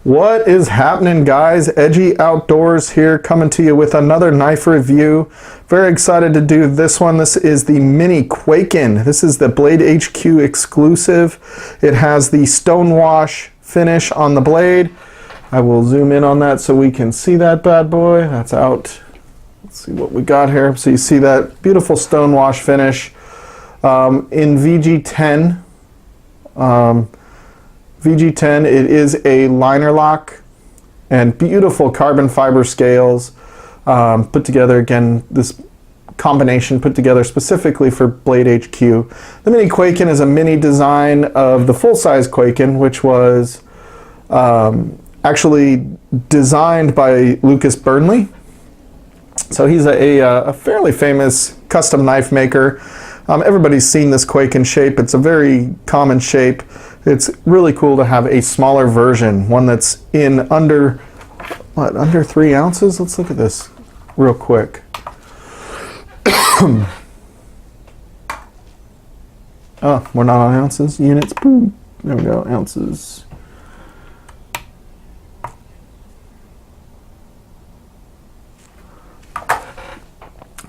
What is happening, guys? Edgy Outdoors here, coming to you with another knife review. Very excited to do this one. This is the Mini Kwaiken. This is the Blade HQ exclusive. It has the stonewash finish on the blade. I will zoom in on that so we can see that bad boy. That's out. Let's see what we got here. So you see that beautiful stonewash finish in VG10. VG10, it is a liner lock and beautiful carbon fiber scales put together, again, this combination put together specifically for Blade HQ. The Mini Kwaiken is a mini design of the full-size Kwaiken, which was actually designed by Lucas Burnley. So he's a fairly famous custom knife maker. Everybody's seen this Kwaiken shape. It's a very common shape. It's really cool to have a smaller version, one that's in under 3 ounces? Let's look at this real quick. Oh, we're not on ounces, units. Boom. There we go, ounces.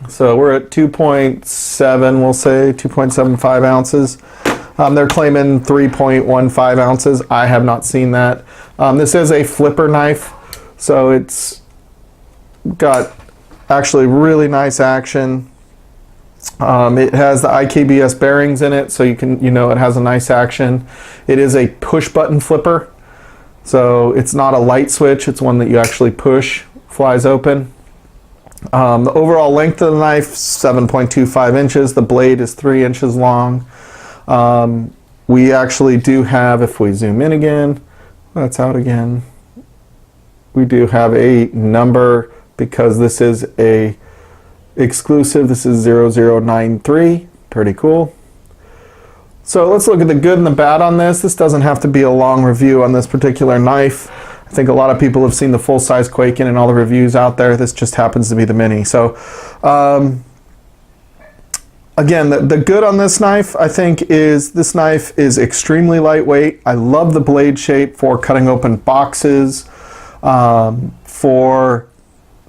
So we're at 2.7, we'll say 2.75 ounces. They're claiming 3.15 ounces. I have not seen that. This is a flipper knife, so it's got actually really nice action. It has the IKBS bearings in it, so it has a nice action. It is a push button flipper, so it's not a light switch. It's one that you actually push, flies open. The overall length of the knife, 7.25 inches. The blade is 3 inches long. We actually do have, if we zoom in again, that's out again. We do have a number because this is a exclusive. This is 0093. Pretty cool. So let's look at the good and the bad on this. This doesn't have to be a long review on this particular knife. I think a lot of people have seen the full-size Kwaiken and all the reviews out there. This just happens to be the mini. So, again, the good on this knife, I think, is this knife is extremely lightweight. I love the blade shape for cutting open boxes, for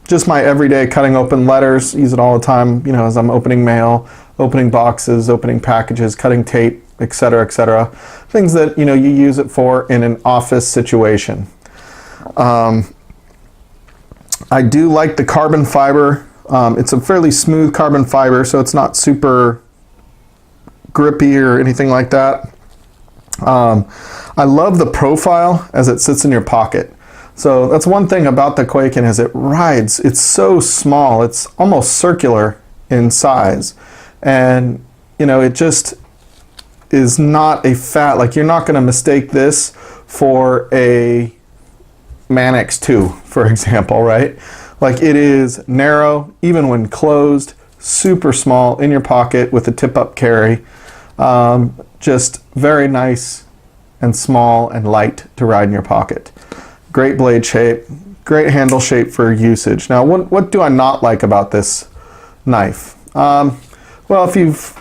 just my everyday cutting open letters. Use it all the time, as I'm opening mail, opening boxes, opening packages, cutting tape, etc., etc. Things that, you use it for in an office situation. I do like the carbon fiber. It's a fairly smooth carbon fiber, so it's not super grippy or anything like that. I love the profile as it sits in your pocket. So that's one thing about the Kwaiken, is it rides. It's so small. It's almost circular in size. And, it just is not a fat, like you're not going to mistake this for a Manix 2, for example, right? Like, it is narrow, even when closed, super small in your pocket with a tip-up carry. Just very nice and small and light to ride in your pocket. Great blade shape, great handle shape for usage. Now, what do I not like about this knife? Well, if you've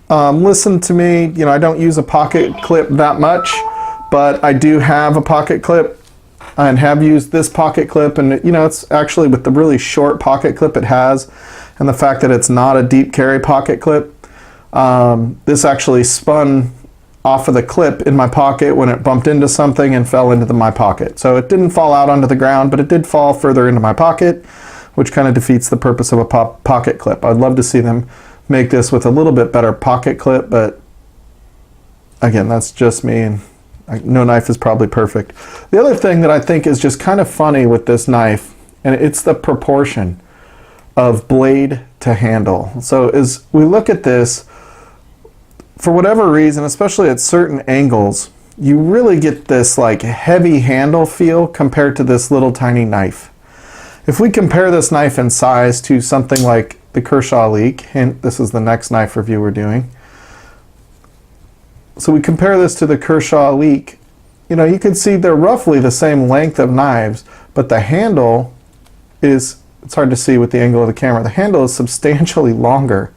listened to me, I don't use a pocket clip that much, but I do have a pocket clip and have used this pocket clip, and it's actually, with the really short pocket clip it has and the fact that it's not a deep carry pocket clip, this actually spun off of the clip in my pocket when it bumped into something and fell into my pocket. So it didn't fall out onto the ground, but it did fall further into my pocket, which kind of defeats the purpose of a pocket clip. I'd love to see them make this with a little bit better pocket clip, but again, that's just me, and no knife is probably perfect. The other thing that I think is just kind of funny with this knife, and it's the proportion of blade to handle. So as we look at this, for whatever reason, especially at certain angles, you really get this like heavy handle feel compared to this little tiny knife. If we compare this knife in size to something like the Kershaw Leek, hint, this is the next knife review we're doing. So we compare this to the Kershaw Leek, you can see they're roughly the same length of knives, but the handle is, it's hard to see with the angle of the camera, the handle is substantially longer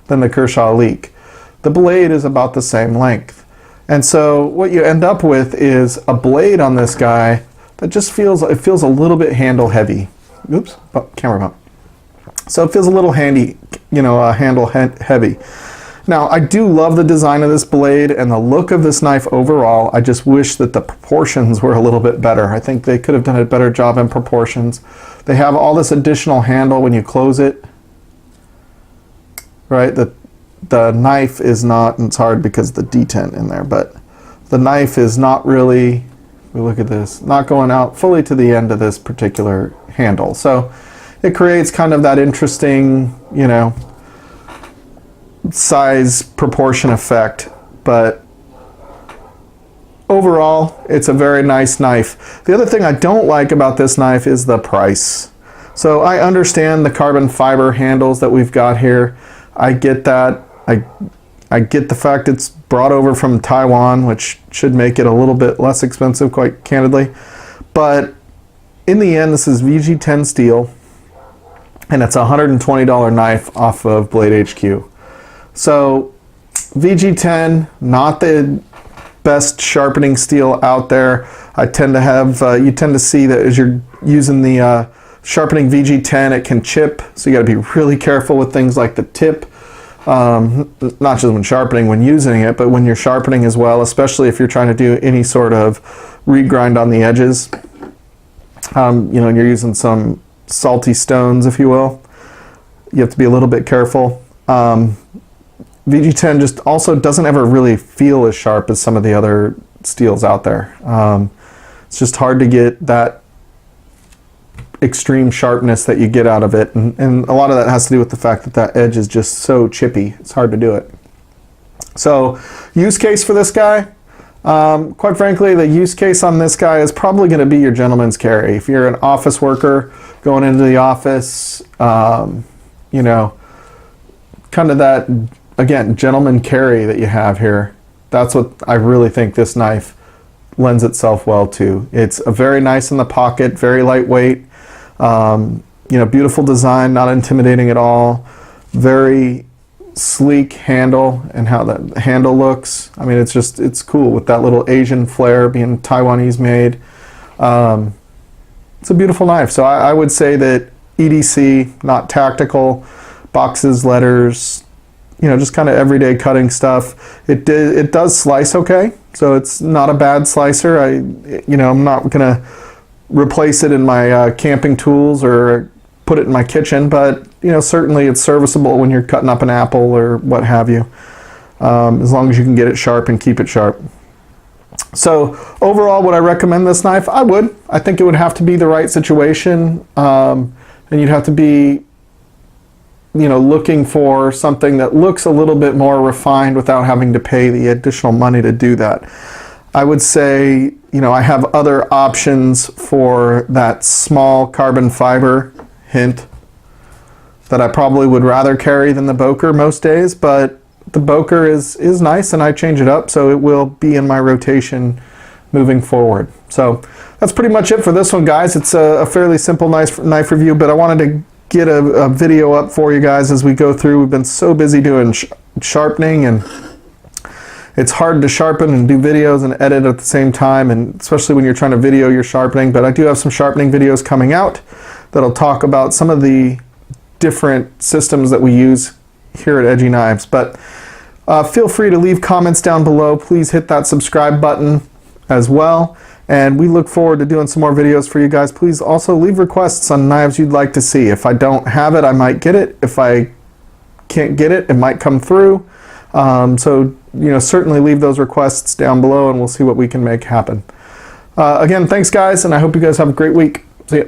than the Kershaw Leek. The blade is about the same length. And so what you end up with is a blade on this guy that just feels a little bit handle heavy. Oops, oh, camera bump. So it feels a little handy, handle heavy. Now, I do love the design of this blade and the look of this knife overall. I just wish that the proportions were a little bit better. I think they could have done a better job in proportions. They have all this additional handle when you close it, right? The knife is not, and it's hard because of the detent in there, but the knife is not really, look at this, not going out fully to the end of this particular handle. So it creates kind of that interesting, size proportion effect, but overall it's a very nice knife. The other thing I don't like about this knife is the price. So I understand the carbon fiber handles that we've got here. I get that. I get the fact it's brought over from Taiwan, which should make it a little bit less expensive, quite candidly. But in the end, this is VG10 steel, and it's a $120 knife off of Blade HQ. So VG10, not the best sharpening steel out there. I tend to have, you tend to see that as you're using the sharpening VG10, it can chip. So you got to be really careful with things like the tip. Not just when sharpening, when using it, but when you're sharpening as well, especially if you're trying to do any sort of regrind on the edges. And you're using some salty stones, if you will. You have to be a little bit careful. VG10 just also doesn't ever really feel as sharp as some of the other steels out there. It's just hard to get that extreme sharpness that you get out of it, and a lot of that has to do with the fact that that edge is just so chippy. It's hard to do it. So use case for this guy, quite frankly, the use case on this guy is probably going to be your gentleman's carry. If you're an office worker going into the office, kind of that, again, gentleman carry that you have here, that's what I really think this knife lends itself well to. It's a very nice in the pocket, very lightweight, beautiful design, not intimidating at all, very sleek handle, and how that handle looks. I mean, it's cool with that little Asian flair, being Taiwanese made. It's a beautiful knife. So I would say that EDC, not tactical, boxes, letters, just kind of everyday cutting stuff. It does slice okay, so it's not a bad slicer. I'm not gonna replace it in my camping tools or put it in my kitchen, but certainly it's serviceable when you're cutting up an apple or what have you, as long as you can get it sharp and keep it sharp. So overall, would I recommend this knife? I would. I think it would have to be the right situation, and you'd have to be looking for something that looks a little bit more refined without having to pay the additional money to do that. I would say, I have other options for that small carbon fiber hint that I probably would rather carry than the Boker most days, but the Boker is nice and I change it up, so it will be in my rotation moving forward. So that's pretty much it for this one, guys. It's a fairly simple knife review, but I wanted to get a video up for you guys as we go through. We've been so busy doing sharpening, and it's hard to sharpen and do videos and edit at the same time, and especially when you're trying to video your sharpening. But I do have some sharpening videos coming out that'll talk about some of the different systems that we use here at Edgy Knives. But feel free to leave comments down below. Please hit that subscribe button as well. And we look forward to doing some more videos for you guys. Please also leave requests on knives you'd like to see. If I don't have it, I might get it. If I can't get it, it might come through. So certainly leave those requests down below and we'll see what we can make happen. Again, thanks guys, and I hope you guys have a great week. See ya.